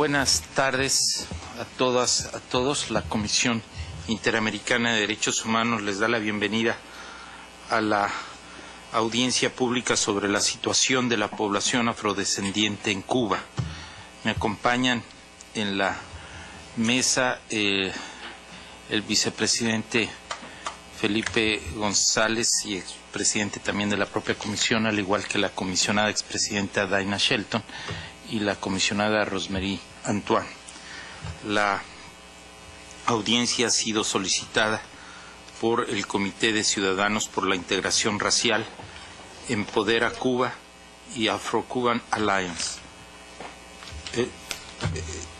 Buenas tardes a todas, a todos. La Comisión Interamericana de Derechos Humanos les da la bienvenida a la audiencia pública sobre la situación de la población afrodescendiente en Cuba. Me acompañan en la mesa el vicepresidente Felipe González y expresidente también de la propia comisión, al igual que la comisionada expresidenta Daina Shelton y la comisionada Rosemary Antoine. La audiencia ha sido solicitada por el Comité de Ciudadanos por la Integración Racial, Empodera Cuba y Afro-Cuban Alliance.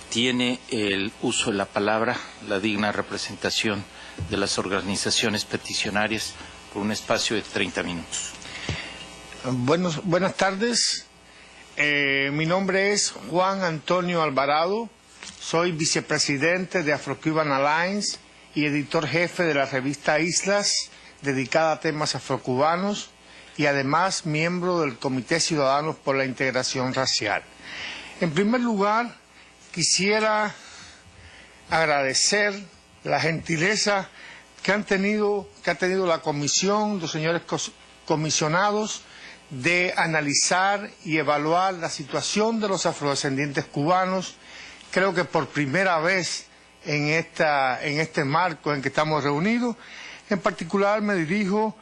Tiene el uso de la palabra la digna representación de las organizaciones peticionarias por un espacio de 30 minutos. Buenas tardes. Mi nombre es Juan Antonio Alvarado. Soy vicepresidente de Afro-Cuban Alliance y editor jefe de la revista Islas, dedicada a temas afrocubanos, y además miembro del Comité Ciudadanos por la Integración Racial. En primer lugar, quisiera agradecer la gentileza que ha tenido la comisión, los señores comisionados, de analizar y evaluar la situación de los afrodescendientes cubanos. Creo que por primera vez en este marco en que estamos reunidos. En particular me dirijo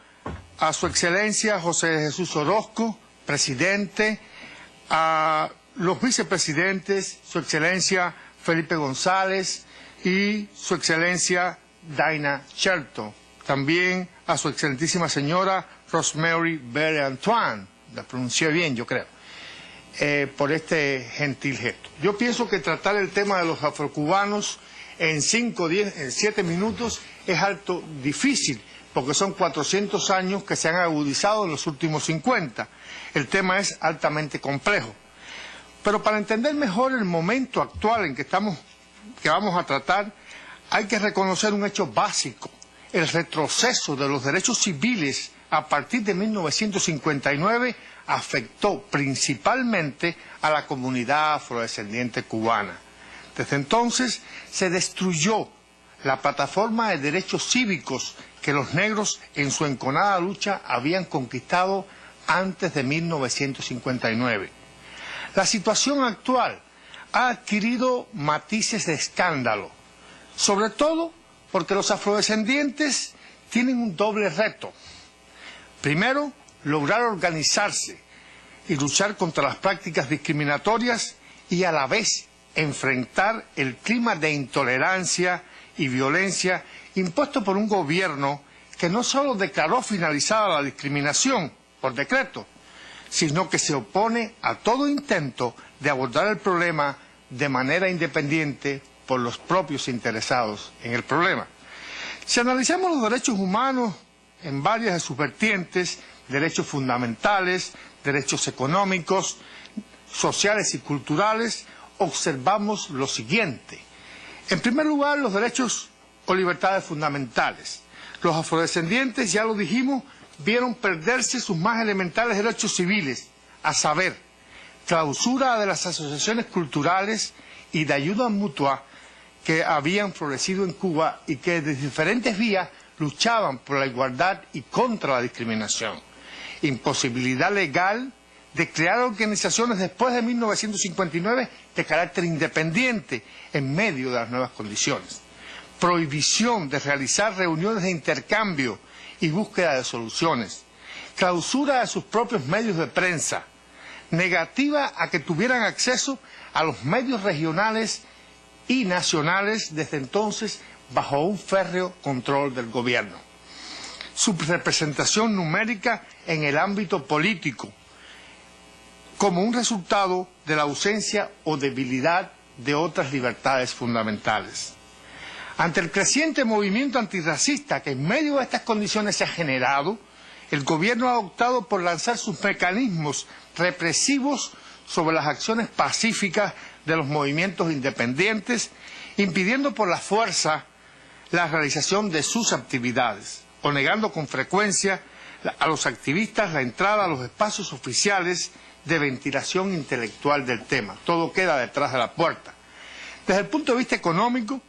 a Su Excelencia José Jesús Orozco, presidente, a los vicepresidentes, Su Excelencia Felipe González y Su Excelencia Daina Shelton, también a Su Excelentísima Señora Rosemary Antoine, la pronuncié bien, yo creo, por este gentil gesto. Yo pienso que tratar el tema de los afrocubanos en 7 minutos es algo difícil, porque son 400 años que se han agudizado en los últimos 50. El tema es altamente complejo. Pero para entender mejor el momento actual en que vamos a tratar, hay que reconocer un hecho básico: el retroceso de los derechos civiles a partir de 1959 afectó principalmente a la comunidad afrodescendiente cubana. Desde entonces se destruyó la plataforma de derechos cívicos que los negros en su enconada lucha habían conquistado antes de 1959. La situación actual ha adquirido matices de escándalo, sobre todo porque los afrodescendientes tienen un doble reto. Primero, lograr organizarse y luchar contra las prácticas discriminatorias y a la vez enfrentar el clima de intolerancia y violencia impuesto por un gobierno que no solo declaró finalizada la discriminación por decreto, sino que se opone a todo intento de abordar el problema de manera independiente por los propios interesados en el problema. Si analizamos los derechos humanos en varias de sus vertientes, derechos fundamentales, derechos económicos, sociales y culturales, observamos lo siguiente. En primer lugar, los derechos o libertades fundamentales. Los afrodescendientes, ya lo dijimos, vieron perderse sus más elementales derechos civiles, a saber, clausura de las asociaciones culturales y de ayuda mutua que habían florecido en Cuba y que de diferentes vías luchaban por la igualdad y contra la discriminación. Imposibilidad legal de crear organizaciones después de 1959 de carácter independiente en medio de las nuevas condiciones. Prohibición de realizar reuniones de intercambio y búsqueda de soluciones. Clausura de sus propios medios de prensa. Negativa a que tuvieran acceso a los medios regionales y nacionales, desde entonces bajo un férreo control del gobierno. Subrepresentación numérica en el ámbito político, como un resultado de la ausencia o debilidad de otras libertades fundamentales. Ante el creciente movimiento antirracista que en medio de estas condiciones se ha generado, el gobierno ha optado por lanzar sus mecanismos represivos sobre las acciones pacíficas de los movimientos independientes, impidiendo por la fuerza la realización de sus actividades, o negando con frecuencia a los activistas la entrada a los espacios oficiales de ventilación intelectual del tema. Todo queda detrás de la puerta. Desde el punto de vista económico,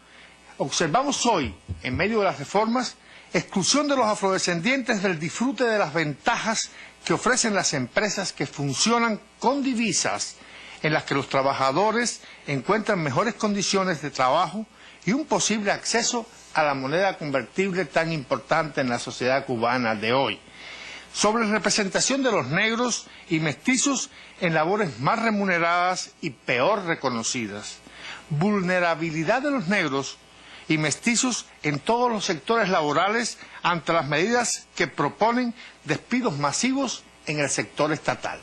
observamos hoy, en medio de las reformas, exclusión de los afrodescendientes del disfrute de las ventajas que ofrecen las empresas que funcionan con divisas, en las que los trabajadores encuentran mejores condiciones de trabajo y un posible acceso a la moneda convertible tan importante en la sociedad cubana de hoy. Sobre representación de los negros y mestizos en labores más remuneradas y peor reconocidas. Vulnerabilidad de los negros y mestizos en todos los sectores laborales ante las medidas que proponen despidos masivos en el sector estatal.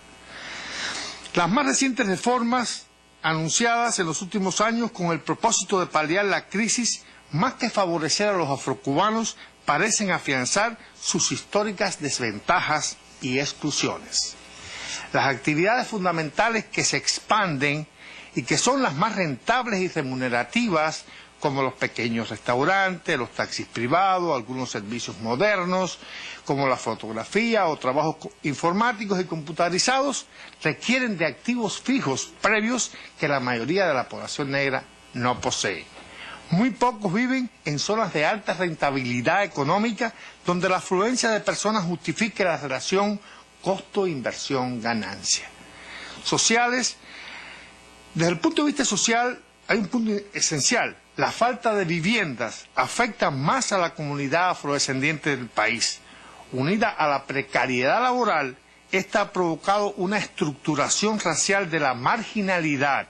Las más recientes reformas anunciadas en los últimos años con el propósito de paliar la crisis, más que favorecer a los afrocubanos, parecen afianzar sus históricas desventajas y exclusiones. Las actividades fundamentales que se expanden y que son las más rentables y remunerativas, como los pequeños restaurantes, los taxis privados, algunos servicios modernos, como la fotografía o trabajos informáticos y computarizados, requieren de activos fijos previos que la mayoría de la población negra no posee. Muy pocos viven en zonas de alta rentabilidad económica, donde la afluencia de personas justifique la relación costo-inversión-ganancia. Sociales, desde el punto de vista social, hay un punto esencial. La falta de viviendas afecta más a la comunidad afrodescendiente del país. Unida a la precariedad laboral, esta ha provocado una estructuración racial de la marginalidad.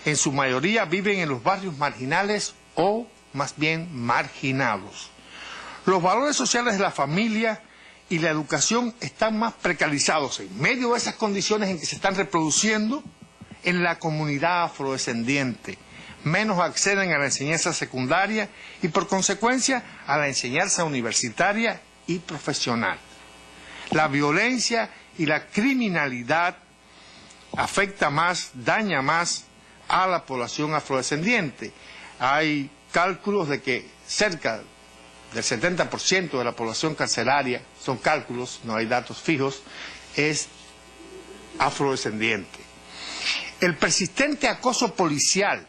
En su mayoría viven en los barrios marginales o, más bien, marginados. Los valores sociales de la familia y la educación están más precarizados en medio de esas condiciones en que se están reproduciendo en la comunidad afrodescendiente. Menos acceden a la enseñanza secundaria y, por consecuencia, a la enseñanza universitaria y profesional. La violencia y la criminalidad afecta más, daña más a la población afrodescendiente. Hay cálculos de que cerca del 70% de la población carcelaria, son cálculos, no hay datos fijos, es afrodescendiente. El persistente acoso policial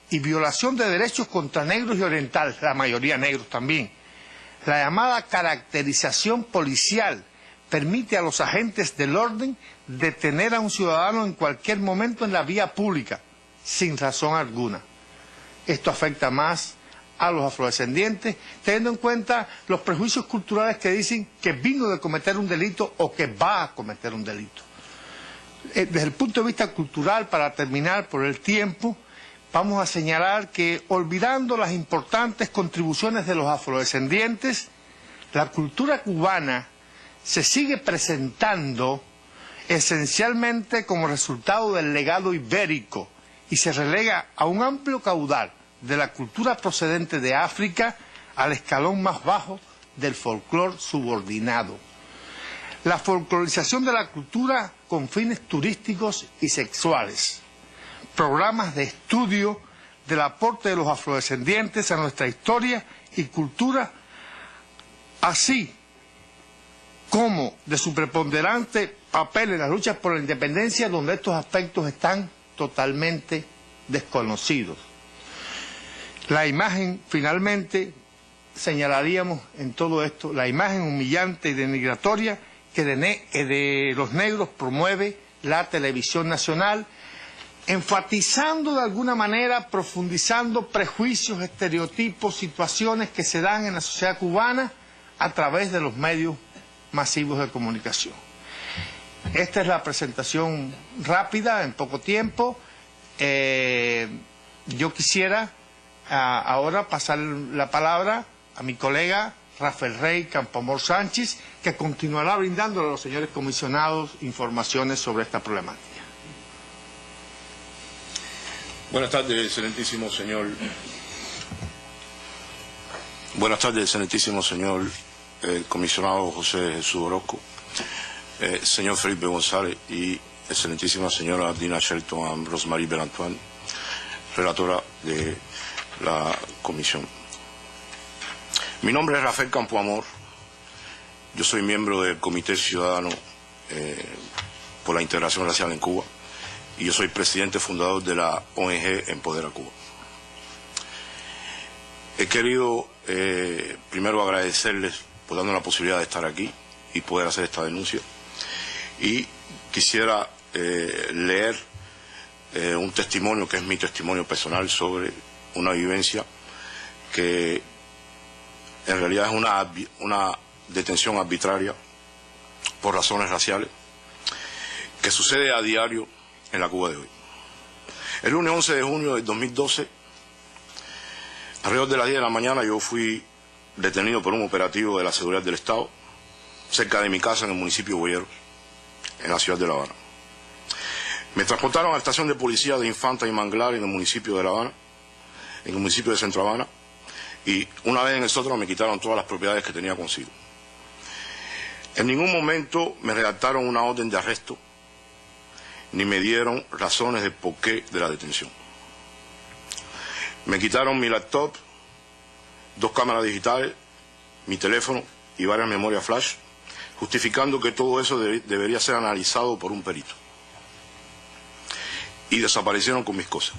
y violación de derechos contra negros y orientales, la mayoría negros también. La llamada caracterización policial permite a los agentes del orden detener a un ciudadano en cualquier momento en la vía pública, sin razón alguna. Esto afecta más a los afrodescendientes, teniendo en cuenta los prejuicios culturales que dicen que vino de cometer un delito o que va a cometer un delito. Desde el punto de vista cultural, para terminar por el tiempo, vamos a señalar que, olvidando las importantes contribuciones de los afrodescendientes, la cultura cubana se sigue presentando esencialmente como resultado del legado ibérico y se relega a un amplio caudal de la cultura procedente de África al escalón más bajo del folclore subordinado. La folclorización de la cultura con fines turísticos y sexuales. Programas de estudio del aporte de los afrodescendientes a nuestra historia y cultura, así como de su preponderante papel en las luchas por la independencia, donde estos aspectos están totalmente desconocidos. La imagen, finalmente, señalaríamos en todo esto, la imagen humillante y denigratoria que de los negros promueve la televisión nacional, enfatizando de alguna manera, profundizando prejuicios, estereotipos, situaciones que se dan en la sociedad cubana a través de los medios masivos de comunicación. Esta es la presentación rápida, en poco tiempo. Yo quisiera ahora pasar la palabra a mi colega Rafael Rey Campoamor Sánchez, que continuará brindándole a los señores comisionados informaciones sobre esta problemática. Buenas tardes, excelentísimo señor. Buenas tardes, excelentísimo señor comisionado José Jesús Orozco, señor Felipe González y excelentísima señora Dina Shelton Rosmarie Belantuan, relatora de la comisión. Mi nombre es Rafael Campoamor, yo soy miembro del Comité Ciudadano por la Integración Racial en Cuba y yo soy presidente fundador de la ONG Empodera Cuba. He querido primero agradecerles por darnos la posibilidad de estar aquí y poder hacer esta denuncia. Y quisiera leer un testimonio que es mi testimonio personal sobre una vivencia que en realidad es una detención arbitraria por razones raciales que sucede a diario en la Cuba de hoy. El lunes 11 de junio del 2012, alrededor de las 10 de la mañana, yo fui detenido por un operativo de la Seguridad del Estado cerca de mi casa en el municipio de Boyeros, en la ciudad de La Habana. Me transportaron a la estación de policía de Infanta y Manglar en el municipio de La Habana, en el municipio de Centro Habana, y una vez en el sótano me quitaron todas las propiedades que tenía consigo. En ningún momento me redactaron una orden de arresto, ni me dieron razones del porqué de la detención. Me quitaron mi laptop, 2 cámaras digitales, mi teléfono y varias memorias flash, justificando que todo eso debería ser analizado por un perito. Y desaparecieron con mis cosas.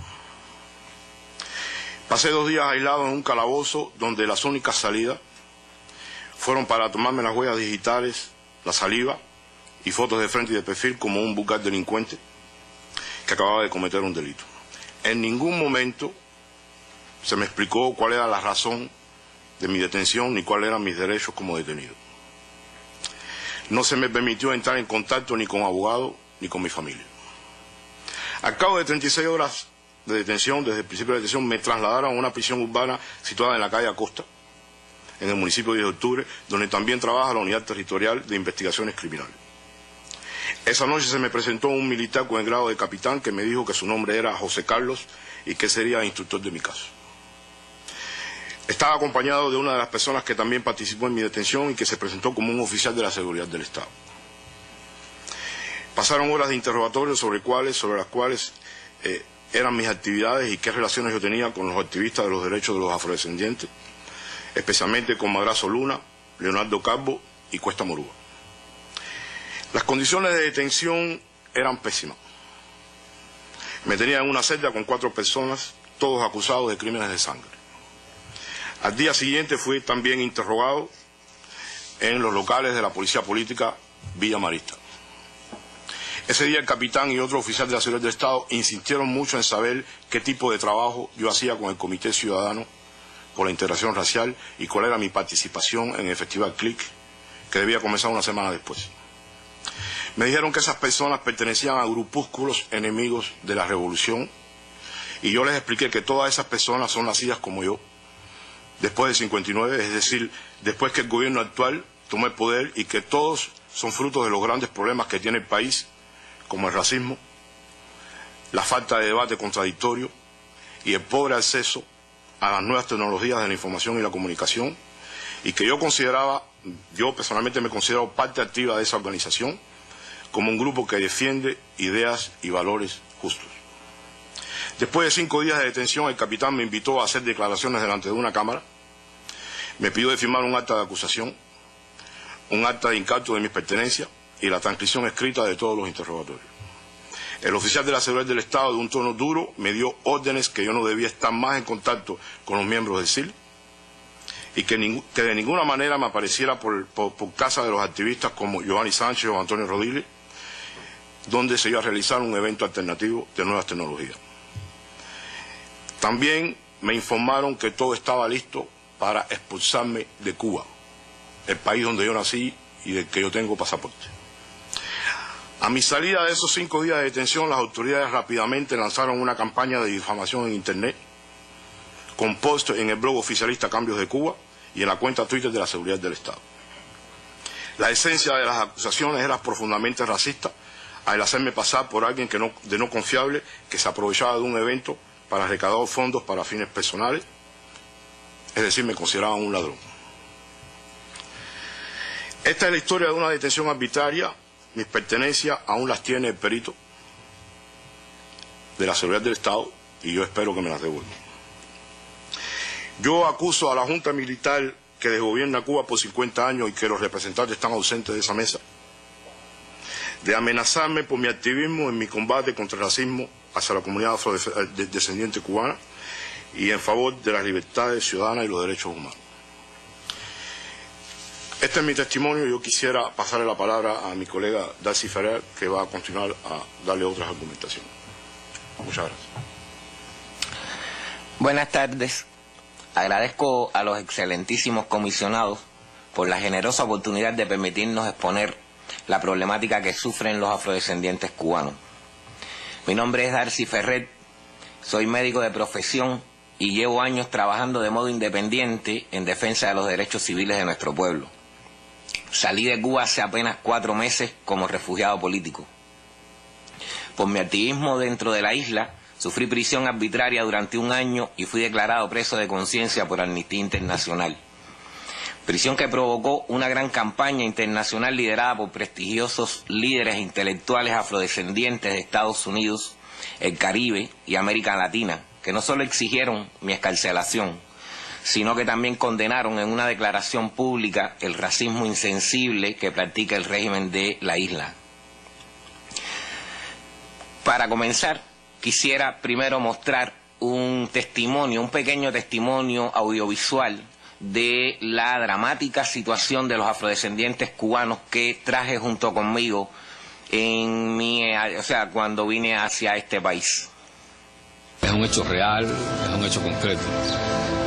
Pasé 2 días aislado en un calabozo donde las únicas salidas fueron para tomarme las huellas digitales, la saliva y fotos de frente y de perfil como un vulgar delincuente que acababa de cometer un delito. En ningún momento se me explicó cuál era la razón de mi detención ni cuáles eran mis derechos como detenido. No se me permitió entrar en contacto ni con abogado ni con mi familia. Al cabo de 36 horas de detención, desde el principio de la detención, me trasladaron a una prisión urbana situada en la calle Acosta, en el municipio de 10 de octubre, donde también trabaja la Unidad Territorial de Investigaciones Criminales. Esa noche se me presentó un militar con el grado de capitán que me dijo que su nombre era José Carlos y que sería instructor de mi caso. Estaba acompañado de una de las personas que también participó en mi detención y que se presentó como un oficial de la Seguridad del Estado. Pasaron horas de interrogatorio sobre las cuales eran mis actividades y qué relaciones yo tenía con los activistas de los derechos de los afrodescendientes, especialmente con Madrazo Luna, Leonardo Calvo y Cuesta Morúa. Las condiciones de detención eran pésimas. Me tenían en una celda con 4 personas, todos acusados de crímenes de sangre. Al día siguiente fui también interrogado en los locales de la Policía Política Villa Marista. Ese día el capitán y otro oficial de la Seguridad del Estado insistieron mucho en saber qué tipo de trabajo yo hacía con el Comité Ciudadano por la Integración Racial y cuál era mi participación en el Festival CLIC, que debía comenzar una semana después. Me dijeron que esas personas pertenecían a grupúsculos enemigos de la revolución y yo les expliqué que todas esas personas son nacidas como yo, después del 59, es decir, después que el gobierno actual tomó el poder y que todos son frutos de los grandes problemas que tiene el país, como el racismo, la falta de debate contradictorio y el pobre acceso a las nuevas tecnologías de la información y la comunicación, y que yo personalmente me considero parte activa de esa organización como un grupo que defiende ideas y valores justos. Después de 5 días de detención, el capitán me invitó a hacer declaraciones delante de una cámara, me pidió de firmar un acta de acusación, un acta de incauto de mis pertenencias y la transcripción escrita de todos los interrogatorios. El oficial de la Seguridad del Estado, de un tono duro, me dio órdenes que yo no debía estar más en contacto con los miembros del CIL y que de ninguna manera me apareciera por casa de los activistas como Giovanni Sánchez o Antonio Rodríguez, donde se iba a realizar un evento alternativo de nuevas tecnologías. También me informaron que todo estaba listo para expulsarme de Cuba, el país donde yo nací y del que yo tengo pasaporte. A mi salida de esos 5 días de detención, las autoridades rápidamente lanzaron una campaña de difamación en Internet, con post en el blog oficialista Cambios de Cuba y en la cuenta Twitter de la Seguridad del Estado. La esencia de las acusaciones era profundamente racista, al hacerme pasar por alguien de no confiable que se aprovechaba de un evento para recaudar fondos para fines personales, es decir, me consideraban un ladrón. Esta es la historia de una detención arbitraria. Mis pertenencias aún las tiene el perito de la Seguridad del Estado y yo espero que me las devuelvan. Yo acuso a la Junta Militar que desgobierna Cuba por 50 años y que los representantes están ausentes de esa mesa, de amenazarme por mi activismo en mi combate contra el racismo hacia la comunidad afrodescendiente cubana y en favor de las libertades ciudadanas y los derechos humanos. Este es mi testimonio. Yo quisiera pasarle la palabra a mi colega Darcy Ferrer, que va a continuar a darle otras argumentaciones. Muchas gracias. Buenas tardes. Agradezco a los excelentísimos comisionados por la generosa oportunidad de permitirnos exponer la problemática que sufren los afrodescendientes cubanos. Mi nombre es Darcy Ferrer, soy médico de profesión y llevo años trabajando de modo independiente en defensa de los derechos civiles de nuestro pueblo. Salí de Cuba hace apenas 4 meses como refugiado político. Por mi activismo dentro de la isla, sufrí prisión arbitraria durante 1 año y fui declarado preso de conciencia por Amnistía Internacional. Prisión que provocó una gran campaña internacional liderada por prestigiosos líderes intelectuales afrodescendientes de Estados Unidos, el Caribe y América Latina, que no solo exigieron mi excarcelación, sino que también condenaron en una declaración pública el racismo insensible que practica el régimen de la isla. Para comenzar, quisiera primero mostrar un pequeño testimonio audiovisual de la dramática situación de los afrodescendientes cubanos que traje junto conmigo cuando vine hacia este país. Es un hecho real, es un hecho concreto,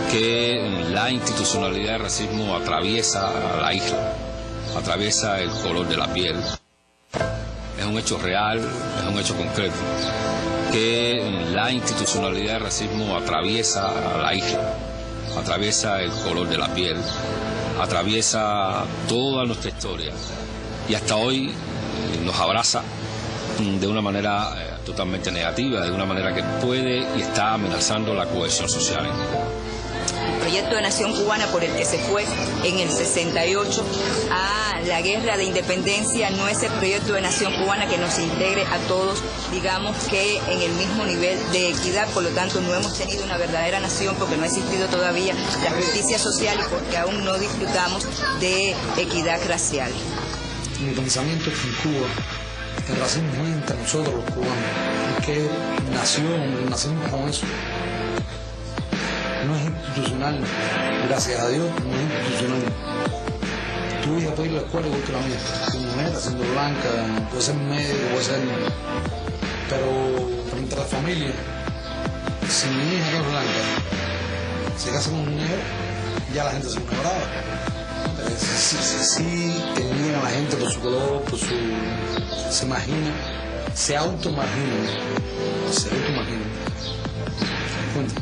que la institucionalidad del racismo atraviesa a la isla, atraviesa el color de la piel. Es un hecho real, es un hecho concreto, que la institucionalidad del racismo atraviesa a la isla, atraviesa el color de la piel, atraviesa toda nuestra historia y hasta hoy nos abraza de una manera totalmente negativa, de una manera que puede y está amenazando la cohesión social. El proyecto de nación cubana por el que se fue en el 68 a la guerra de independencia no es el proyecto de nación cubana que nos integre a todos, digamos que en el mismo nivel de equidad. Por lo tanto, no hemos tenido una verdadera nación porque no ha existido todavía la justicia social y porque aún no disfrutamos de equidad racial. Mi pensamiento es que en Cuba el racismo no es entre nosotros los cubanos, es que nacimos con eso. No es institucional, gracias a Dios, no es institucional. Tu hija puede ir a la escuela igual que la mía, tu mujer siendo blanca, puede ser médico, puede ser... Pero frente a la familia, si mi hija no es blanca, se casa con un negro, ya la gente se pone brava. Sí tenían a la gente por su color, se imagina, se autoimagina. ¿Se cuenta?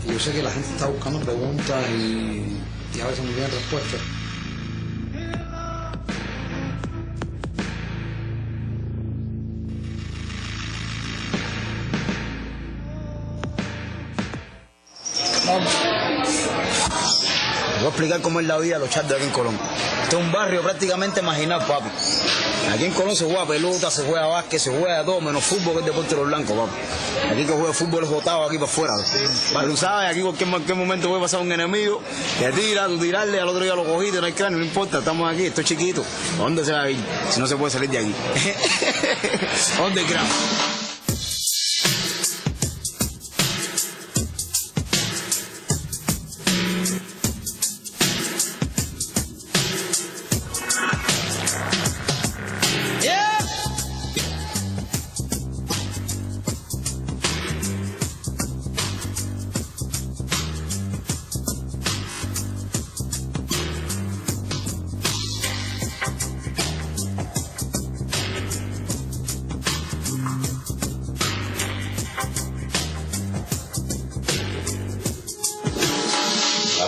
Y yo sé que la gente está buscando preguntas y a veces no tienen respuestas. Vamos. Voy a explicar cómo es la vida de los chardos aquí en Colón. Este es un barrio prácticamente marginal, papi. Aquí en Colón se juega pelota, se juega básquet, se juega todo, menos fútbol, que es deporte de los blancos, papi. Aquí que juega fútbol es botado aquí para afuera. Tú sabes, aquí en cualquier momento puede pasar un enemigo, te tira, tú tirarle, al otro día lo cogiste, no hay cráneo, no importa, estamos aquí, esto es chiquito. ¿A dónde se va a ir si no se puede salir de aquí? ¿A dónde cráneo?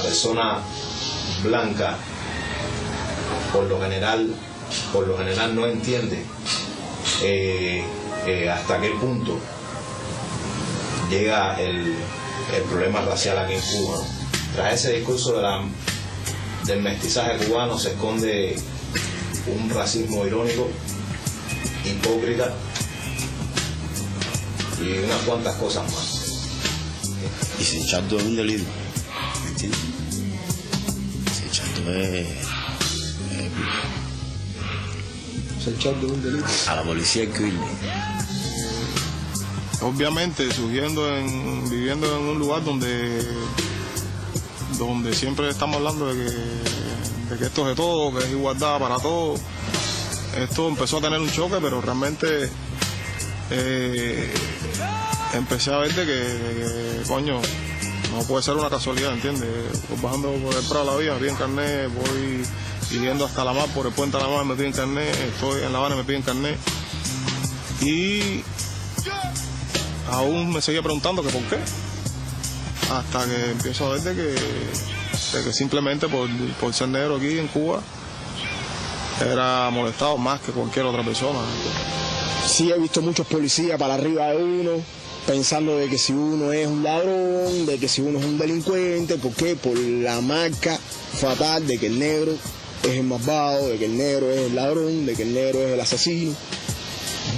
Persona blanca por lo general no entiende hasta qué punto llega el problema racial aquí en Cuba. Tras ese discurso del mestizaje cubano se esconde un racismo irónico, hipócrita y unas cuantas cosas más. Y si Chardo es un delito, ¿me entiendes? Si Chardo es un delito. A la policía hay que irle. obviamente viviendo en un lugar donde siempre estamos hablando de que esto es de todo, que es igualdad para todos. Esto empezó a tener un choque, pero realmente empecé a ver de que coño, no puede ser una casualidad, ¿entiendes? Voy bajando por el Prado de la Vía, me piden carnet, voy yendo hasta La Mar, por el puente de La Mar me piden carnet, estoy en La Habana, me piden carnet. Y aún me seguía preguntando que por qué, hasta que empiezo a ver de que simplemente por ser negro aquí en Cuba era molestado más que cualquier otra persona. Sí, he visto muchos policías para arriba de uno, pensando de que si uno es un ladrón, de que si uno es un delincuente. ¿Por qué? Por la marca fatal de que el negro es el malvado, de que el negro es el ladrón, de que el negro es el asesino.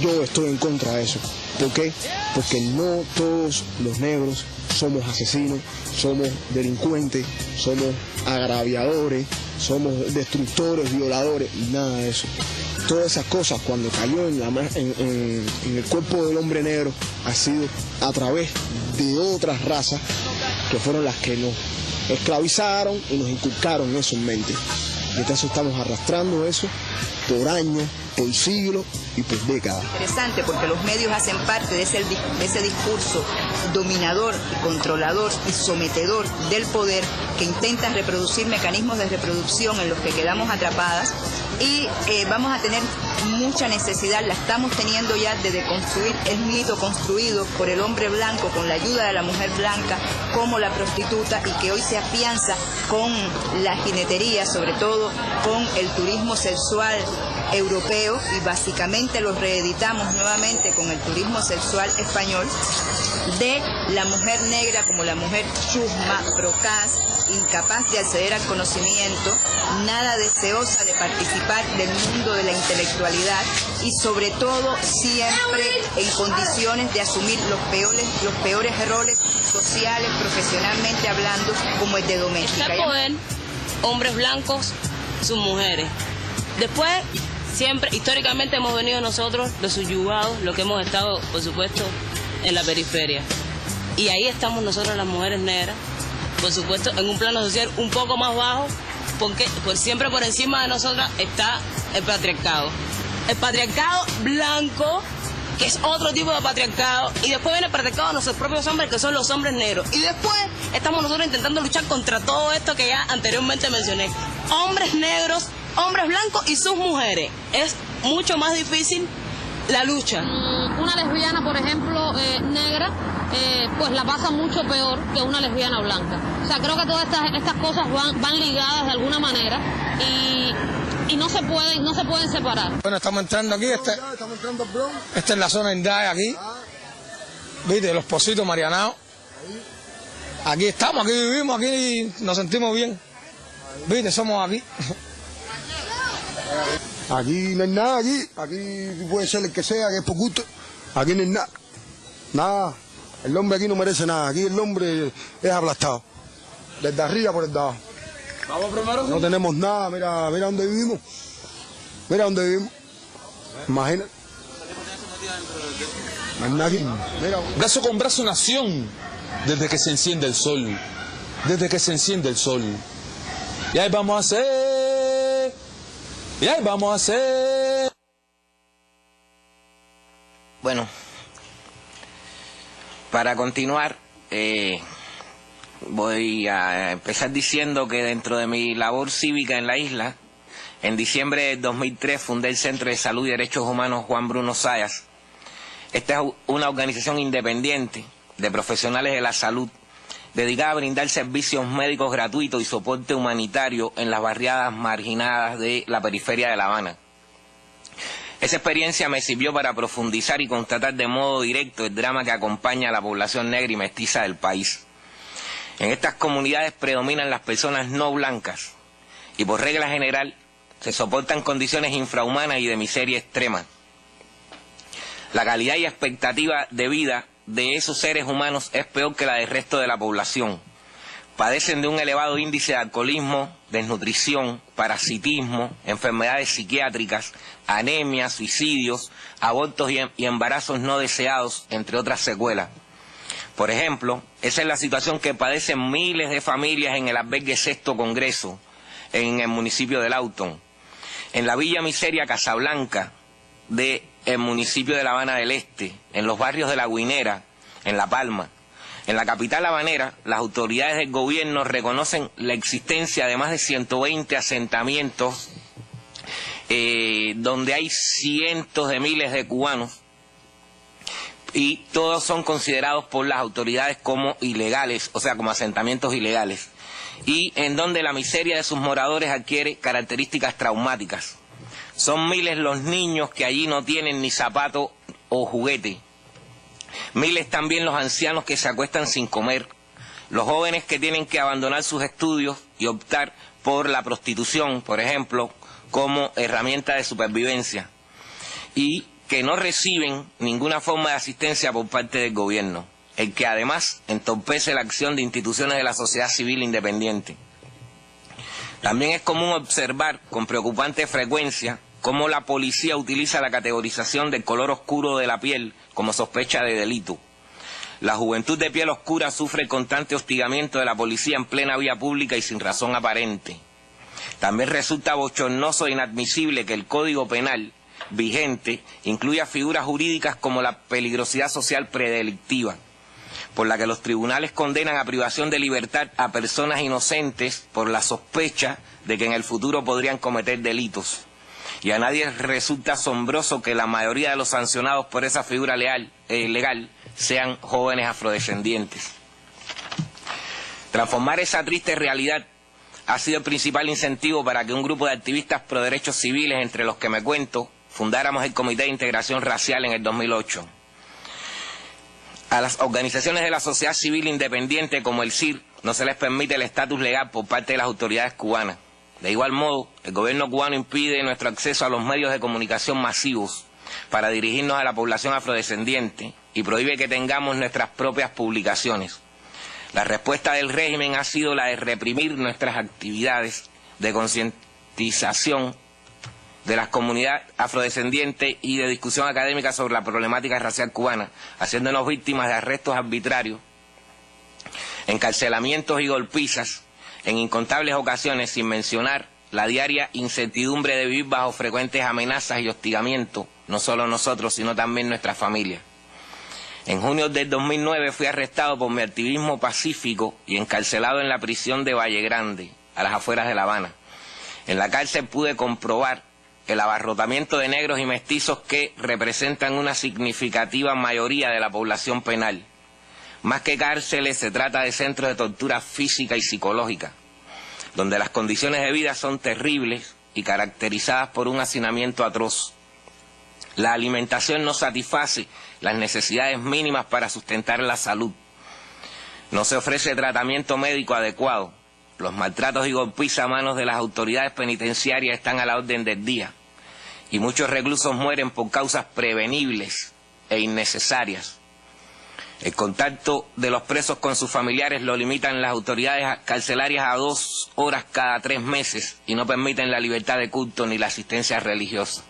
Yo estoy en contra de eso. ¿Por qué? Porque no todos los negros somos asesinos, somos delincuentes, somos agraviadores, somos destructores, violadores, nada de eso. Todas esas cosas, cuando cayó en el cuerpo del hombre negro, ha sido a través de otras razas que fueron las que nos esclavizaron y nos inculcaron eso en mente. Y entonces estamos arrastrando eso por años, por siglos y por décadas. Interesante, porque los medios hacen parte de ese discurso dominador y controlador y sometedor del poder, que intentan reproducir mecanismos de reproducción en los que quedamos atrapadas, y vamos a tener mucha necesidad, la estamos teniendo ya, de deconstruir el mito construido por el hombre blanco con la ayuda de la mujer blanca como la prostituta, y que hoy se afianza con la jinetería, sobre todo con el turismo sexual europeo, y básicamente lo reeditamos nuevamente con el turismo sexual español, de la mujer negra como la mujer chusma, procaz, incapaz de acceder al conocimiento, nada deseosa de participar del mundo de la intelectualidad, y sobre todo siempre en condiciones de asumir los peores errores sociales, profesionalmente hablando, como el de doméstica. Está poder, hombres blancos, sus mujeres. Después, siempre, históricamente hemos venido nosotros, los subyugados, los que hemos estado, por supuesto, en la periferia. Y ahí estamos nosotros, las mujeres negras, por supuesto, en un plano social un poco más bajo, porque siempre por encima de nosotras está el patriarcado. El patriarcado blanco, que es otro tipo de patriarcado, y después viene el patriarcado de nuestros propios hombres, que son los hombres negros. Y después estamos nosotros intentando luchar contra todo esto que ya anteriormente mencioné. Hombres negros, hombres blancos y sus mujeres. Es mucho más difícil la lucha. Una lesbiana, por ejemplo, negra, pues la pasa mucho peor que una lesbiana blanca. O sea, creo que todas estas cosas van ligadas de alguna manera y no se pueden separar. Bueno, estamos entrando aquí, esta es la zona Indaya aquí, viste, los Pocitos Marianaos. Aquí estamos, aquí vivimos, aquí nos sentimos bien, viste, somos aquí. Aquí no hay nada, aquí puede ser el que sea, que es por gusto, aquí no hay nada, nada, el hombre aquí no merece nada, aquí el hombre es aplastado, desde arriba por el de abajo. Vamos primero. No tenemos nada, mira dónde vivimos, imagínate. No hay nadie, mira. Brazo con brazo nación, desde que se enciende el sol, y ahí vamos a hacer. Y ahí vamos a hacer. Bueno, para continuar, voy a empezar diciendo que dentro de mi labor cívica en la isla, en diciembre de 2003 fundé el Centro de Salud y Derechos Humanos Juan Bruno Zayas. Esta es una organización independiente de profesionales de la salud dedicada a brindar servicios médicos gratuitos y soporte humanitario en las barriadas marginadas de la periferia de La Habana. Esa experiencia me sirvió para profundizar y constatar de modo directo el drama que acompaña a la población negra y mestiza del país. En estas comunidades predominan las personas no blancas y por regla general se soportan condiciones infrahumanas y de miseria extrema. La calidad y expectativa de vida de esos seres humanos es peor que la del resto de la población, padecen de un elevado índice de alcoholismo, desnutrición, parasitismo, enfermedades psiquiátricas, anemia, suicidios, abortos y embarazos no deseados, entre otras secuelas. Por ejemplo, esa es la situación que padecen miles de familias en el albergue Sexto Congreso, en el municipio de Lawton, en la Villa Miseria Casablanca del municipio de La Habana del Este, en los barrios de La Guinera, en La Palma. En la capital habanera, las autoridades del gobierno reconocen la existencia de más de 120 asentamientos donde hay cientos de miles de cubanos, y todos son considerados por las autoridades como ilegales, o sea, como asentamientos ilegales, y en donde la miseria de sus moradores adquiere características traumáticas. Son miles los niños que allí no tienen ni zapato o juguete. Miles también los ancianos que se acuestan sin comer, los jóvenes que tienen que abandonar sus estudios y optar por la prostitución, por ejemplo, como herramienta de supervivencia, y que no reciben ninguna forma de asistencia por parte del gobierno, el que además entorpece la acción de instituciones de la sociedad civil independiente. También es común observar con preocupante frecuencia cómo la policía utiliza la categorización del color oscuro de la piel como sospecha de delito. La juventud de piel oscura sufre el constante hostigamiento de la policía en plena vía pública y sin razón aparente. También resulta bochornoso e inadmisible que el Código Penal vigente incluya figuras jurídicas como la peligrosidad social predelictiva, por la que los tribunales condenan a privación de libertad a personas inocentes por la sospecha de que en el futuro podrían cometer delitos. Y a nadie resulta asombroso que la mayoría de los sancionados por esa figura legal sean jóvenes afrodescendientes. Transformar esa triste realidad ha sido el principal incentivo para que un grupo de activistas pro derechos civiles, entre los que me cuento, fundáramos el Comité de Integración Racial en el 2008. A las organizaciones de la sociedad civil independiente como el CIR no se les permite el estatus legal por parte de las autoridades cubanas. De igual modo, el gobierno cubano impide nuestro acceso a los medios de comunicación masivos para dirigirnos a la población afrodescendiente y prohíbe que tengamos nuestras propias publicaciones. La respuesta del régimen ha sido la de reprimir nuestras actividades de concientización de las comunidades afrodescendientes y de discusión académica sobre la problemática racial cubana, haciéndonos víctimas de arrestos arbitrarios, encarcelamientos y golpizas en incontables ocasiones, sin mencionar la diaria incertidumbre de vivir bajo frecuentes amenazas y hostigamiento, no solo nosotros, sino también nuestras familias. En junio del 2009 fui arrestado por mi activismo pacífico y encarcelado en la prisión de Valle Grande, a las afueras de La Habana. En la cárcel pude comprobar el abarrotamiento de negros y mestizos que representan una significativa mayoría de la población penal. Más que cárceles, se trata de centros de tortura física y psicológica, donde las condiciones de vida son terribles y caracterizadas por un hacinamiento atroz. La alimentación no satisface las necesidades mínimas para sustentar la salud. No se ofrece tratamiento médico adecuado. Los maltratos y golpizas a manos de las autoridades penitenciarias están a la orden del día. Y muchos reclusos mueren por causas prevenibles e innecesarias. El contacto de los presos con sus familiares lo limitan las autoridades carcelarias a 2 horas cada 3 meses y no permiten la libertad de culto ni la asistencia religiosa.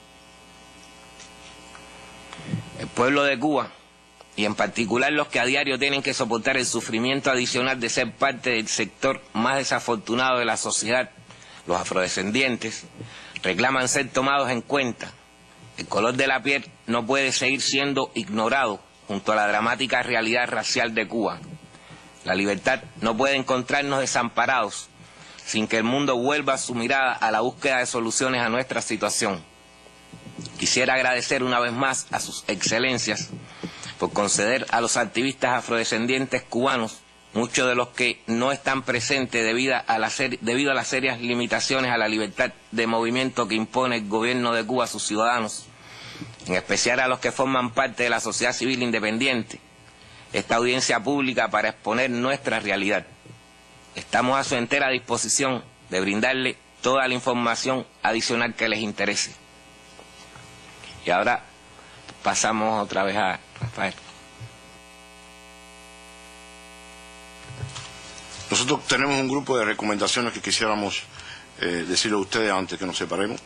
El pueblo de Cuba, y en particular los que a diario tienen que soportar el sufrimiento adicional de ser parte del sector más desafortunado de la sociedad, los afrodescendientes, reclaman ser tomados en cuenta. El color de la piel no puede seguir siendo ignorado junto a la dramática realidad racial de Cuba. La libertad no puede encontrarnos desamparados sin que el mundo vuelva su mirada a la búsqueda de soluciones a nuestra situación. Quisiera agradecer una vez más a sus excelencias por conceder a los activistas afrodescendientes cubanos, muchos de los que no están presentes debido a las serias limitaciones a la libertad de movimiento que impone el gobierno de Cuba a sus ciudadanos, en especial a los que forman parte de la sociedad civil independiente, esta audiencia pública para exponer nuestra realidad. Estamos a su entera disposición de brindarle toda la información adicional que les interese. Y ahora pasamos otra vez a Rafael. Nosotros tenemos un grupo de recomendaciones que quisiéramos decirle a ustedes antes que nos separemos.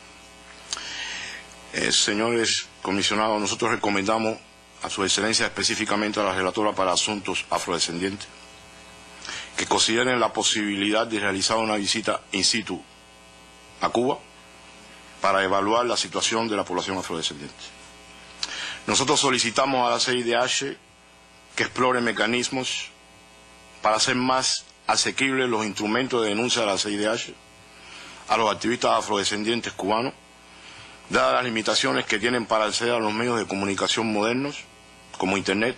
Señores comisionados, nosotros recomendamos a su excelencia, específicamente a la relatora para asuntos afrodescendientes, que consideren la posibilidad de realizar una visita in situ a Cuba para evaluar la situación de la población afrodescendiente. Nosotros solicitamos a la CIDH que explore mecanismos para hacer más asequibles los instrumentos de denuncia de la CIDH a los activistas afrodescendientes cubanos, dadas las limitaciones que tienen para acceder a los medios de comunicación modernos, como Internet,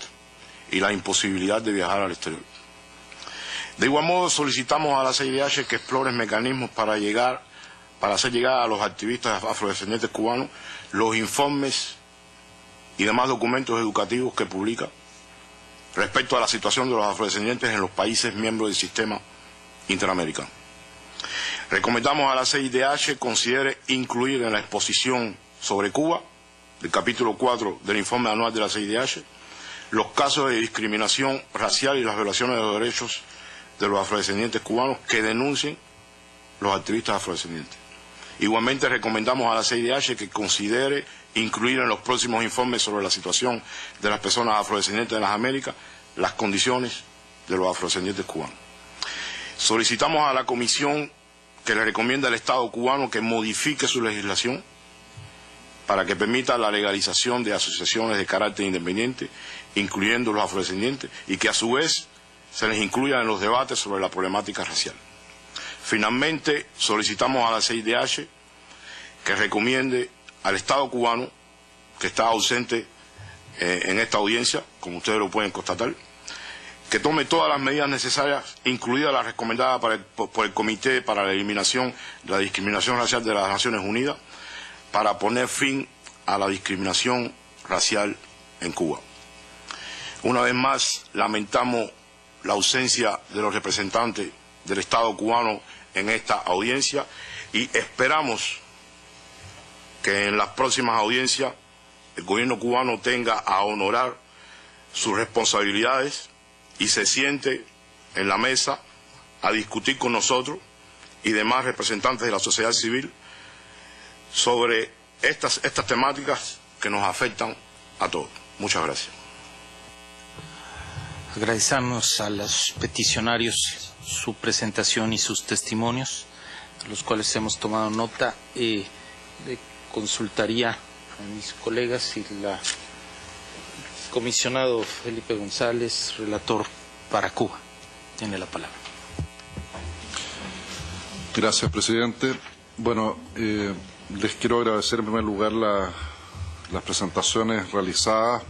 y la imposibilidad de viajar al exterior. De igual modo, solicitamos a la CIDH que explore mecanismos para hacer llegar a los activistas afrodescendientes cubanos los informes y demás documentos educativos que publica respecto a la situación de los afrodescendientes en los países miembros del sistema interamericano. Recomendamos a la CIDH considere incluir en la exposición sobre Cuba, del capítulo 4 del informe anual de la CIDH, los casos de discriminación racial y las violaciones de los derechos de los afrodescendientes cubanos que denuncien los activistas afrodescendientes. Igualmente recomendamos a la CIDH que considere incluir en los próximos informes sobre la situación de las personas afrodescendientes de las Américas las condiciones de los afrodescendientes cubanos. Solicitamos a la Comisión que le recomienda al Estado cubano que modifique su legislación para que permita la legalización de asociaciones de carácter independiente, incluyendo los afrodescendientes, y que a su vez se les incluya en los debates sobre la problemática racial. Finalmente, solicitamos a la CIDH que recomiende al Estado cubano, que está ausente en esta audiencia, como ustedes lo pueden constatar, que tome todas las medidas necesarias, incluida la recomendada por el Comité para la Eliminación de la Discriminación Racial de las Naciones Unidas, para poner fin a la discriminación racial en Cuba. Una vez más, lamentamos la ausencia de los representantes del Estado cubano en esta audiencia y esperamos que en las próximas audiencias el gobierno cubano tenga a honorar sus responsabilidades y se siente en la mesa a discutir con nosotros y demás representantes de la sociedad civil sobre estas temáticas que nos afectan a todos. Muchas gracias. Agradecemos a los peticionarios su presentación y sus testimonios, a los cuales hemos tomado nota. Le consultaría a mis colegas y el comisionado Felipe González, relator para Cuba, tiene la palabra. Gracias, presidente. Bueno, les quiero agradecer en primer lugar las presentaciones realizadas,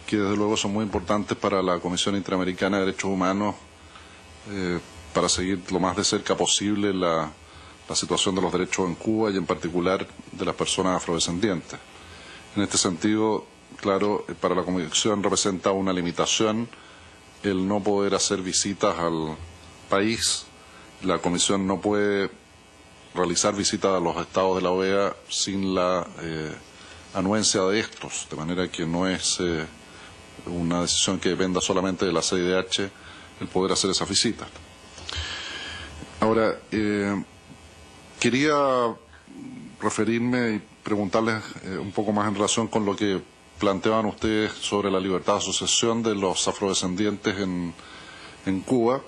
que desde luego son muy importantes para la Comisión Interamericana de Derechos Humanos, para seguir lo más de cerca posible la situación de los derechos en Cuba y en particular de las personas afrodescendientes. En este sentido, claro, para la Comisión representa una limitación el no poder hacer visitas al país. La Comisión no puede realizar visitas a los estados de la OEA sin la anuencia de estos, de manera que no es una decisión que dependa solamente de la CIDH el poder hacer esas visitas. Ahora, quería referirme y preguntarles un poco más en relación con lo que planteaban ustedes sobre la libertad de asociación de los afrodescendientes en Cuba.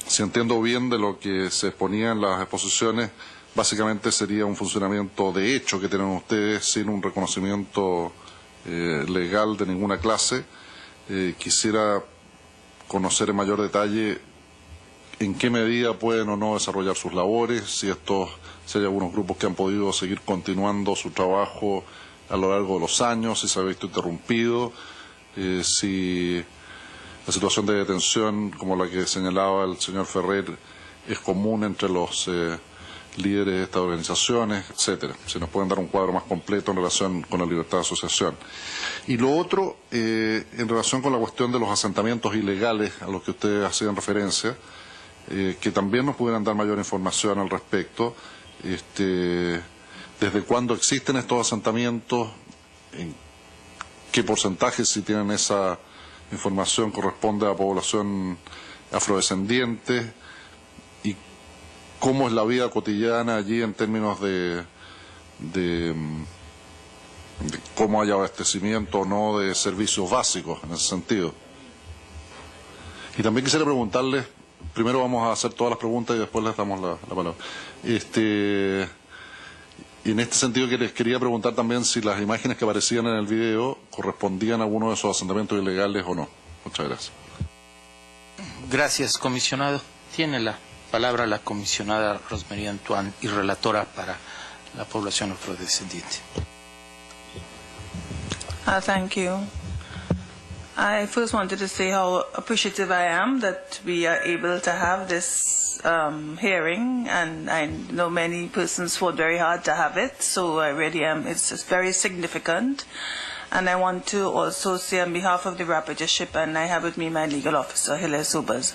Si entiendo bien de lo que se exponía en las exposiciones, básicamente sería un funcionamiento de hecho que tienen ustedes sin un reconocimiento legal de ninguna clase. Quisiera conocer en mayor detalle en qué medida pueden o no desarrollar sus labores, si hay algunos grupos que han podido seguir continuando su trabajo a lo largo de los años, si se ha visto interrumpido, si la situación de detención, como la que señalaba el señor Ferrer, es común entre los líderes de estas organizaciones, etcétera. Si nos pueden dar un cuadro más completo en relación con la libertad de asociación. Y lo otro, en relación con la cuestión de los asentamientos ilegales a los que ustedes hacían referencia, que también nos pudieran dar mayor información al respecto. ¿Desde cuándo existen estos asentamientos? ¿En qué porcentaje, si tienen esa información, corresponde a población afrodescendientes y cómo es la vida cotidiana allí en términos de cómo hay abastecimiento o no de servicios básicos en ese sentido. Y también quisiera preguntarles, primero vamos a hacer todas las preguntas y después les damos la palabra. Y en este sentido les quería preguntar también si las imágenes que aparecían en el video correspondían a alguno de esos asentamientos ilegales o no. Muchas gracias. Gracias, comisionado. Tiene la palabra la comisionada Rosemary Antoine y relatora para la población afrodescendiente. Thank you. I first wanted to say how appreciative I am that we are able to have this hearing, and I know many persons fought very hard to have it, so I really am. It's just very significant. And I want to also say on behalf of the rapporteurship, and I have with me my legal officer, Hilaire Sobers,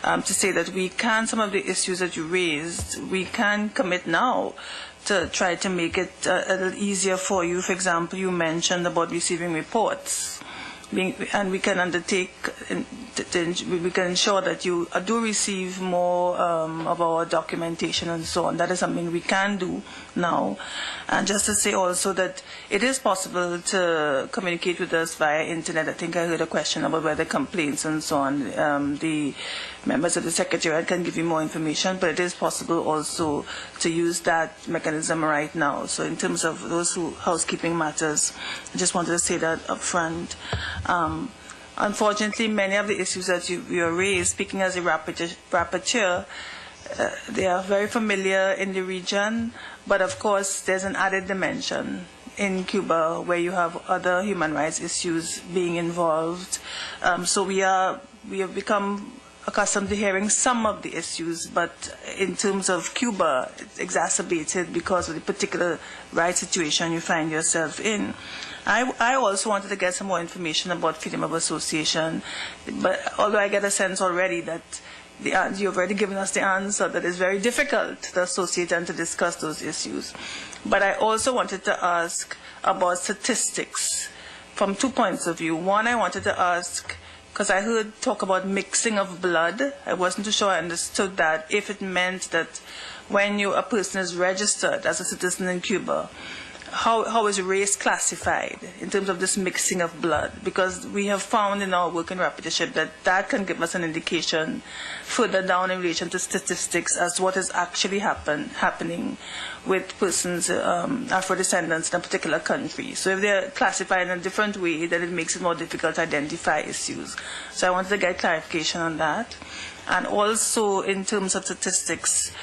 to say that we can, some of the issues that you raised, we can commit now to try to make it a little easier for you. For example, you mentioned about receiving reports. And we can undertake, we can ensure that you do receive more of our documentation and so on. That is something we can do now. And just to say also that it is possible to communicate with us via internet. I think I heard a question about whether complaints and so on. The members of the Secretariat can give you more information, but it is possible also to use that mechanism right now. So in terms of those housekeeping matters, I just wanted to say that up front. Unfortunately, many of the issues that you raised, speaking as a rapporteur, they are very familiar in the region, but of course there's an added dimension in Cuba where you have other human rights issues being involved. So we have become accustomed to hearing some of the issues, but in terms of Cuba, it's exacerbated because of the particular right situation you find yourself in. I also wanted to get some more information about freedom of association, but although I get a sense already that you've already given us the answer, that it's very difficult to associate and to discuss those issues. But I also wanted to ask about statistics from 2 points of view. One, I wanted to ask, because I heard talk about mixing of blood. I wasn't too sure I understood that, if it meant that when a person is registered as a citizen in Cuba, how is race classified in terms of this mixing of blood? Because we have found in our work in rapporteurship that can give us an indication further down in relation to statistics as to what is actually happening with persons, Afro-descendants in a particular country. So if they're classified in a different way, then it makes it more difficult to identify issues. So I wanted to get clarification on that. And also in terms of statistics,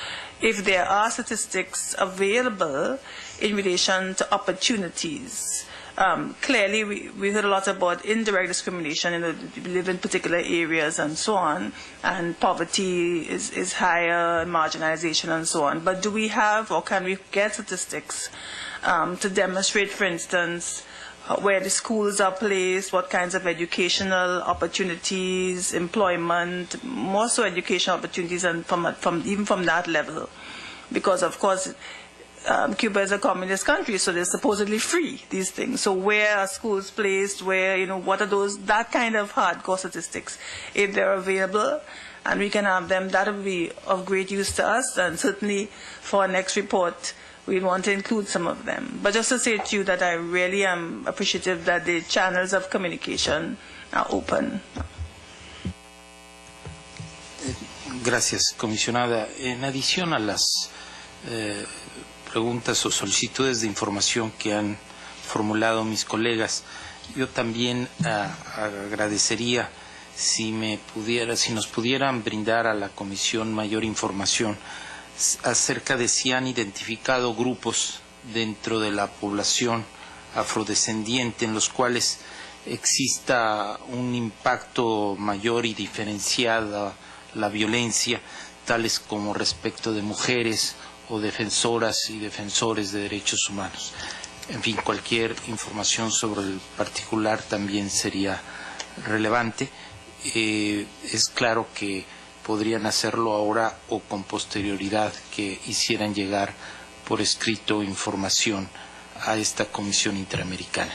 if there are statistics available in relation to opportunities. Clearly, we heard a lot about indirect discrimination, we live in particular areas and so on, and poverty is higher, marginalization and so on. But do we have, or can we get statistics to demonstrate, for instance, where the schools are placed, what kinds of educational opportunities, employment, more so educational opportunities, and even from that level? Because, of course, Cuba is a communist country, so they're supposedly free, these things. So where are schools placed, where, what are those, that kind of hardcore statistics, if they're available, and we can have them, that would be of great use to us, and certainly for our next report, we'd want to include some of them. But just to say to you that I really am appreciative that the channels of communication are open. Gracias, comisionada. En adición a las preguntas o solicitudes de información que han formulado mis colegas, yo también agradecería si nos pudieran brindar a la comisión mayor información acerca de si han identificado grupos dentro de la población afrodescendiente en los cuales exista un impacto mayor y diferenciado la violencia, tales como respecto de mujeres o defensoras y defensores de derechos humanos. En fin, cualquier información sobre el particular también sería relevante. Es claro que podrían hacerlo ahora o con posterioridad, que hicieran llegar por escrito información a esta Comisión Interamericana.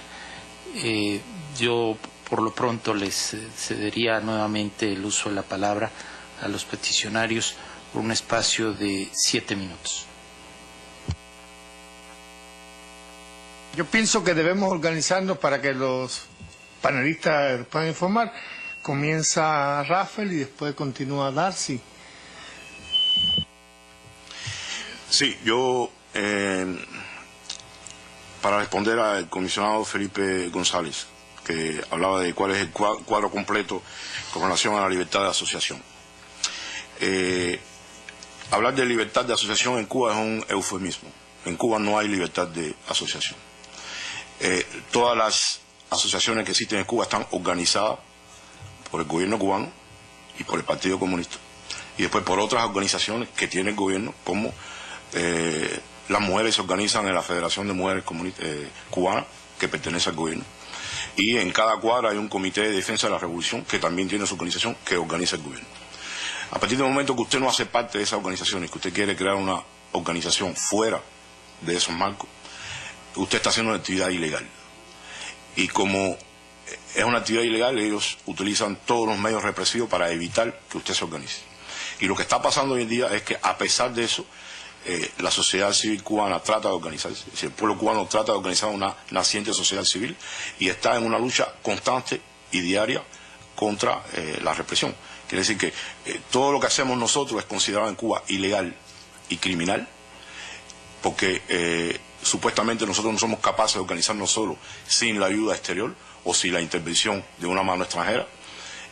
Yo por lo pronto les cedería nuevamente el uso de la palabra a los peticionarios por un espacio de 7 minutos. Yo pienso que debemos organizarnos para que los panelistas puedan informar. Comienza Rafael y después continúa Darcy. Sí, yo, para responder al comisionado Felipe González, que hablaba de cuál es el cuadro completo con relación a la libertad de asociación. Hablar de libertad de asociación en Cuba es un eufemismo. En Cuba no hay libertad de asociación. Todas las asociaciones que existen en Cuba están organizadas por el gobierno cubano y por el Partido Comunista. Y después por otras organizaciones que tiene el gobierno, como las mujeres se organizan en la Federación de Mujeres Cubanas, que pertenece al gobierno. Y en cada cuadra hay un comité de defensa de la revolución que también tiene su organización, que organiza el gobierno. A partir del momento que usted no hace parte de esa organización y que usted quiere crear una organización fuera de esos marcos, usted está haciendo una actividad ilegal. Y como es una actividad ilegal, ellos utilizan todos los medios represivos para evitar que usted se organice. Y lo que está pasando hoy en día es que, a pesar de eso, la sociedad civil cubana trata de organizarse. El pueblo cubano trata de organizar una naciente sociedad civil y está en una lucha constante y diaria contra la represión. Quiere decir que todo lo que hacemos nosotros es considerado en Cuba ilegal y criminal, porque supuestamente nosotros no somos capaces de organizarnos solos sin la ayuda exterior o sin la intervención de una mano extranjera,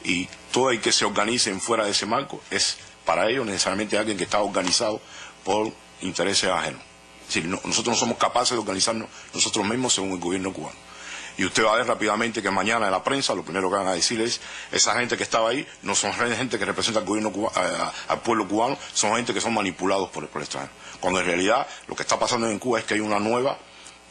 y todo el que se organice fuera de ese marco es para ellos necesariamente alguien que está organizado por intereses ajenos. Es decir, nosotros no somos capaces de organizarnos nosotros mismos según el gobierno cubano. Y usted va a ver rápidamente que mañana en la prensa lo primero que van a decir es: esa gente que estaba ahí no son gente que representa al gobierno al pueblo cubano, son gente que son manipulados por el extranjero. Cuando en realidad lo que está pasando en Cuba es que hay una nueva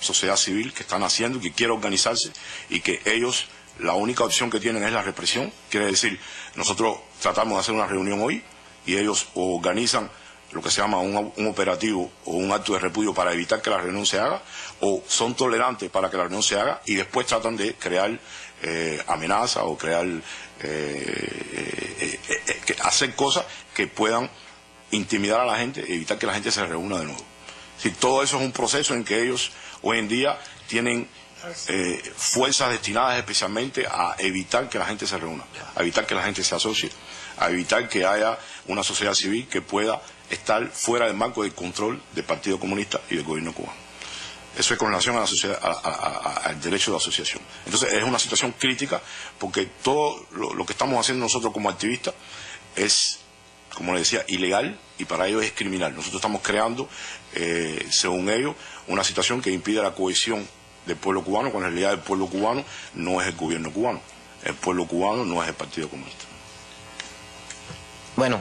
sociedad civil que está naciendo y que quiere organizarse, y que ellos, la única opción que tienen es la represión. Quiere decir, nosotros tratamos de hacer una reunión hoy y ellos organizan lo que se llama un operativo o un acto de repudio para evitar que la reunión se haga, o son tolerantes para que la reunión se haga y después tratan de crear amenazas o crear hacer cosas que puedan intimidar a la gente y evitar que la gente se reúna de nuevo. Si todo eso es un proceso en que ellos hoy en día tienen fuerzas destinadas especialmente a evitar que la gente se reúna, a evitar que la gente se asocie, a evitar que haya una sociedad civil que pueda estar fuera del marco del control del Partido Comunista y del gobierno cubano. Eso es con relación a la sociedad, al derecho de asociación. Entonces es una situación crítica, porque todo lo que estamos haciendo nosotros como activistas es, como les decía, ilegal, y para ellos es criminal. Nosotros estamos creando, según ellos, una situación que impide la cohesión del pueblo cubano, cuando en realidad el pueblo cubano no es el gobierno cubano, el pueblo cubano no es el Partido Comunista. Bueno,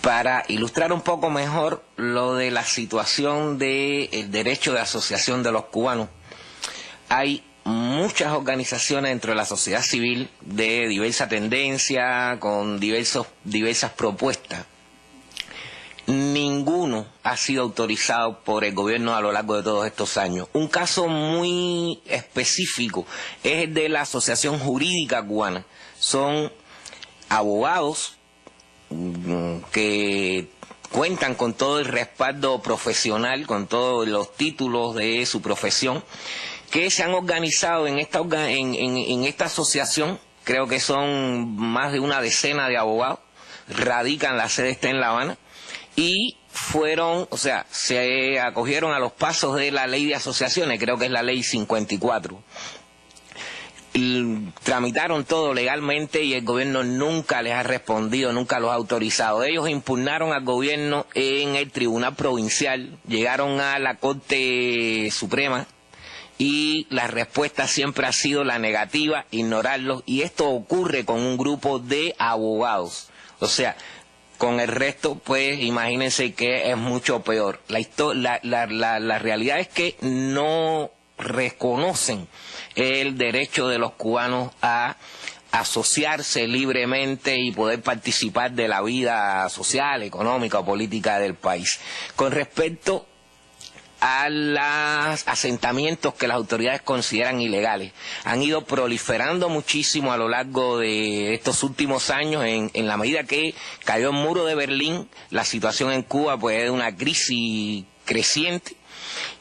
para ilustrar un poco mejor lo de la situación del derecho de asociación de los cubanos, hay muchas organizaciones dentro de la sociedad civil de diversa tendencia, con diversas propuestas. Ninguno ha sido autorizado por el gobierno a lo largo de todos estos años. Un caso muy específico es el de la Asociación Jurídica Cubana. Son abogados que cuentan con todo el respaldo profesional, con todos los títulos de su profesión, que se han organizado en esta asociación. Creo que son más de una decena de abogados, radican, la sede está en La Habana, y se acogieron a los pasos de la ley de asociaciones, creo que es la ley 54. Tramitaron todo legalmente y el gobierno nunca les ha respondido, nunca los ha autorizado. Ellos impugnaron al gobierno en el Tribunal Provincial, llegaron a la Corte Suprema y la respuesta siempre ha sido la negativa, ignorarlos, y esto ocurre con un grupo de abogados. O sea, con el resto, pues imagínense que es mucho peor. La realidad es que no reconocen el derecho de los cubanos a asociarse libremente y poder participar de la vida social, económica o política del país. Con respecto a los asentamientos que las autoridades consideran ilegales. Han ido proliferando muchísimo a lo largo de estos últimos años. En la medida que cayó el muro de Berlín, la situación en Cuba pues es una crisis creciente,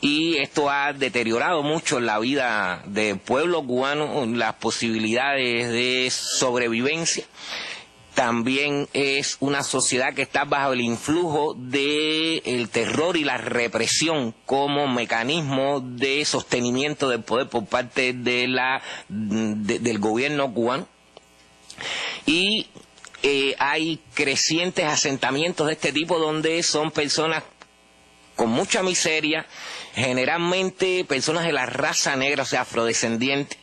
y esto ha deteriorado mucho la vida del pueblo cubano, las posibilidades de sobrevivencia. También es una sociedad que está bajo el influjo del terror y la represión como mecanismo de sostenimiento del poder por parte del gobierno cubano. Y hay crecientes asentamientos de este tipo donde son personas con mucha miseria, generalmente personas de la raza negra, o sea, afrodescendientes.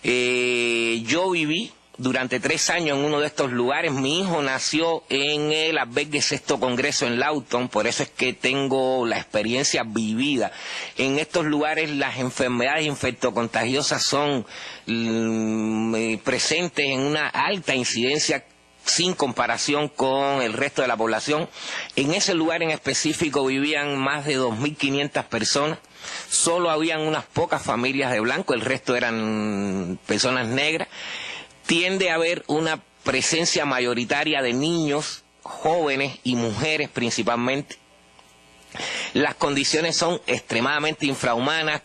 Yo viví durante 3 años en uno de estos lugares. Mi hijo nació en el albergue Sexto Congreso en Lawton, por eso es que tengo la experiencia vivida. En estos lugares las enfermedades infectocontagiosas son presentes en una alta incidencia sin comparación con el resto de la población. En ese lugar en específico vivían más de 2.500 personas. Solo habían unas pocas familias de blanco, el resto eran personas negras. Tiende a haber una presencia mayoritaria de niños, jóvenes y mujeres principalmente. Las condiciones son extremadamente infrahumanas,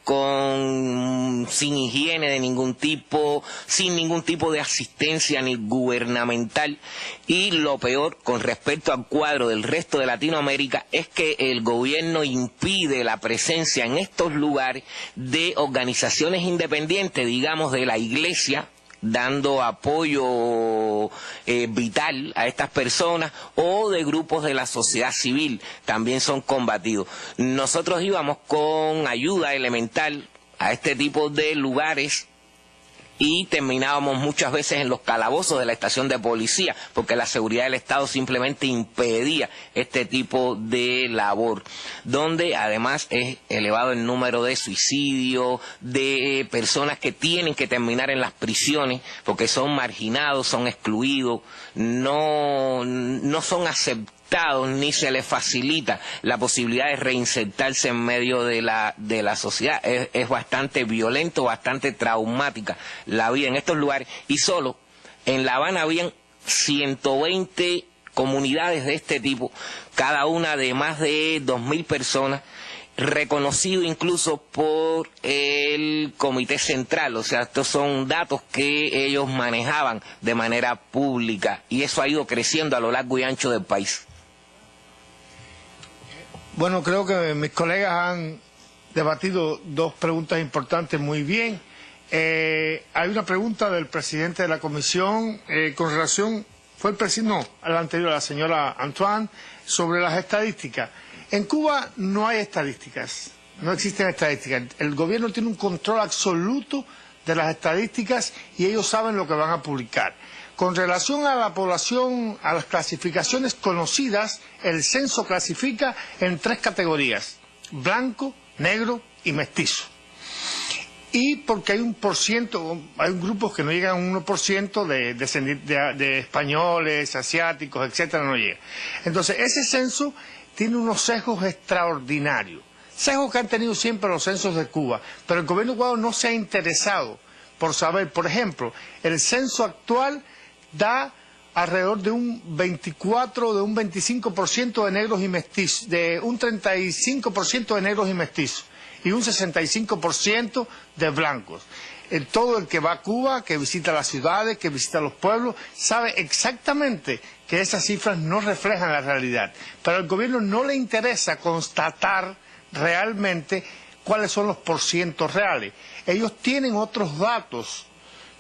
sin higiene de ningún tipo, sin ningún tipo de asistencia ni gubernamental. Y lo peor, con respecto al cuadro del resto de Latinoamérica, es que el gobierno impide la presencia en estos lugares de organizaciones independientes, digamos de la Iglesia, dando apoyo vital a estas personas, o de grupos de la sociedad civil, también son combatidos. Nosotros íbamos con ayuda elemental a este tipo de lugares y terminábamos muchas veces en los calabozos de la estación de policía, porque la seguridad del Estado simplemente impedía este tipo de labor, donde además es elevado el número de suicidios, de personas que tienen que terminar en las prisiones porque son marginados, son excluidos, no son aceptados ni se les facilita la posibilidad de reinsertarse en medio de la sociedad. Es bastante violento, bastante traumática la vida en estos lugares, y solo en La Habana habían 120 comunidades de este tipo, cada una de más de 2.000 personas, reconocido incluso por el Comité Central. O sea, estos son datos que ellos manejaban de manera pública, y eso ha ido creciendo a lo largo y ancho del país. Bueno, creo que mis colegas han debatido 2 preguntas importantes muy bien. Hay una pregunta del presidente de la comisión con relación, a la anterior, a la señora Antoine, sobre las estadísticas. En Cuba no hay estadísticas, no existen estadísticas. El gobierno tiene un control absoluto de las estadísticas y ellos saben lo que van a publicar. Con relación a la población, a las clasificaciones conocidas, el censo clasifica en 3 categorías: blanco, negro y mestizo. Y porque hay hay grupos que no llegan a un 1% de españoles, asiáticos, etcétera, no llega. Entonces, ese censo tiene unos sesgos extraordinarios, sesgos que han tenido siempre los censos de Cuba, pero el gobierno cubano no se ha interesado por saber. Por ejemplo, el censo actual da alrededor de un 25% de negros y mestizos, de un 35% de negros y mestizos, y un 65% de blancos. Todo el que va a Cuba, que visita las ciudades, que visita los pueblos, sabe exactamente que esas cifras no reflejan la realidad. Pero al gobierno no le interesa constatar realmente cuáles son los porcientos reales. Ellos tienen otros datos,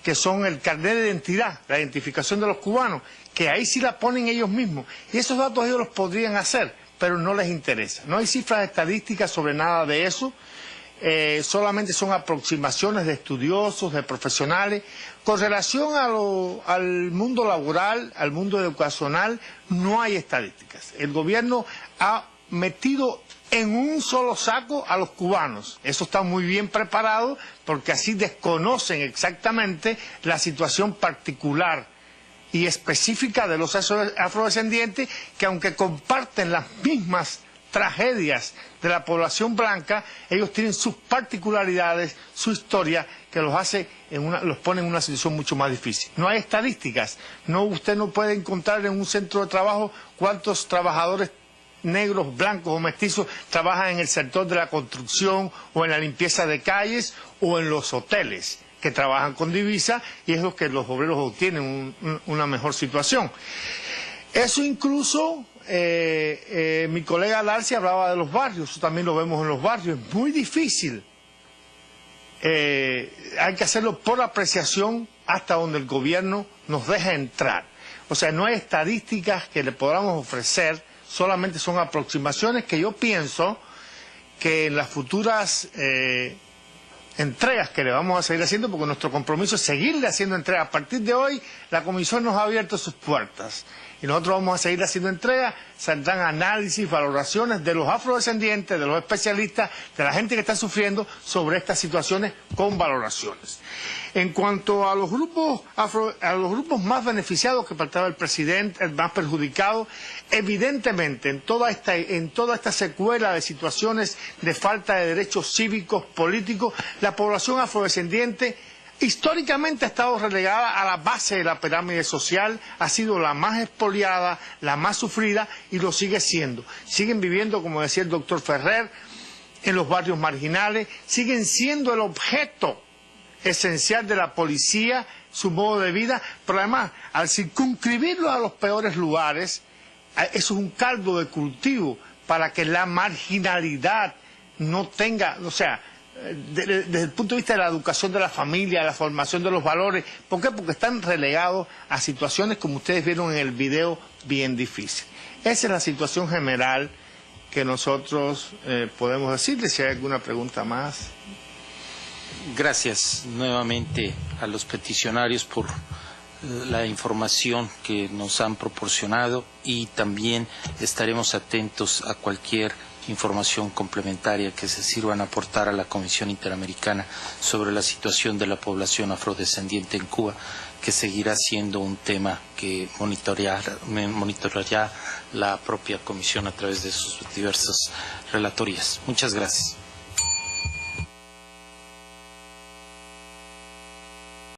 que son el carnet de identidad, la identificación de los cubanos, que ahí sí la ponen ellos mismos. Y esos datos ellos los podrían hacer, pero no les interesa. No hay cifras estadísticas sobre nada de eso. Solamente son aproximaciones de estudiosos, de profesionales. Con relación al mundo laboral, al mundo educacional, no hay estadísticas. El gobierno ha metido en un solo saco a los cubanos. Eso está muy bien preparado, porque así desconocen exactamente la situación particular y específica de los afrodescendientes, que aunque comparten las mismas tragedias de la población blanca, ellos tienen sus particularidades, su historia, que los pone en una situación mucho más difícil. No hay estadísticas, usted no puede encontrar en un centro de trabajo cuántos trabajadores negros, blancos o mestizos trabajan en el sector de la construcción o en la limpieza de calles o en los hoteles, que trabajan con divisa, y es lo que los obreros obtienen una mejor situación. Eso incluso, mi colega Darcy hablaba de los barrios, eso también lo vemos en los barrios, es muy difícil. Hay que hacerlo por apreciación hasta donde el gobierno nos deja entrar. O sea, no hay estadísticas que le podamos ofrecer, solamente son aproximaciones que yo pienso que en las futuras entregas que le vamos a seguir haciendo, porque nuestro compromiso es seguirle haciendo entregas. A partir de hoy, la Comisión nos ha abierto sus puertas y nosotros vamos a seguir haciendo entregas. Saldrán análisis, valoraciones de los afrodescendientes, de los especialistas, de la gente que está sufriendo sobre estas situaciones con valoraciones. En cuanto a los grupos más beneficiados que faltaba el presidente, el más perjudicado, evidentemente en toda esta secuela de situaciones de falta de derechos cívicos, políticos, la población afrodescendiente históricamente ha estado relegada a la base de la pirámide social, ha sido la más expoliada, la más sufrida y lo sigue siendo. Siguen viviendo, como decía el doctor Ferrer, en los barrios marginales, siguen siendo el objeto esencial de la policía, su modo de vida, pero además, al circunscribirlo a los peores lugares, eso es un caldo de cultivo para que la marginalidad no tenga, o sea, desde el punto de vista de la educación de la familia, la formación de los valores. ¿Por qué? Porque están relegados a situaciones, como ustedes vieron en el video, bien difíciles. Esa es la situación general que nosotros podemos decirles. Si hay alguna pregunta más. Gracias nuevamente a los peticionarios por la información que nos han proporcionado, y también estaremos atentos a cualquier información complementaria que se sirvan a aportar a la Comisión Interamericana sobre la situación de la población afrodescendiente en Cuba, que seguirá siendo un tema que monitoreará la propia Comisión a través de sus diversas relatorías. Muchas gracias.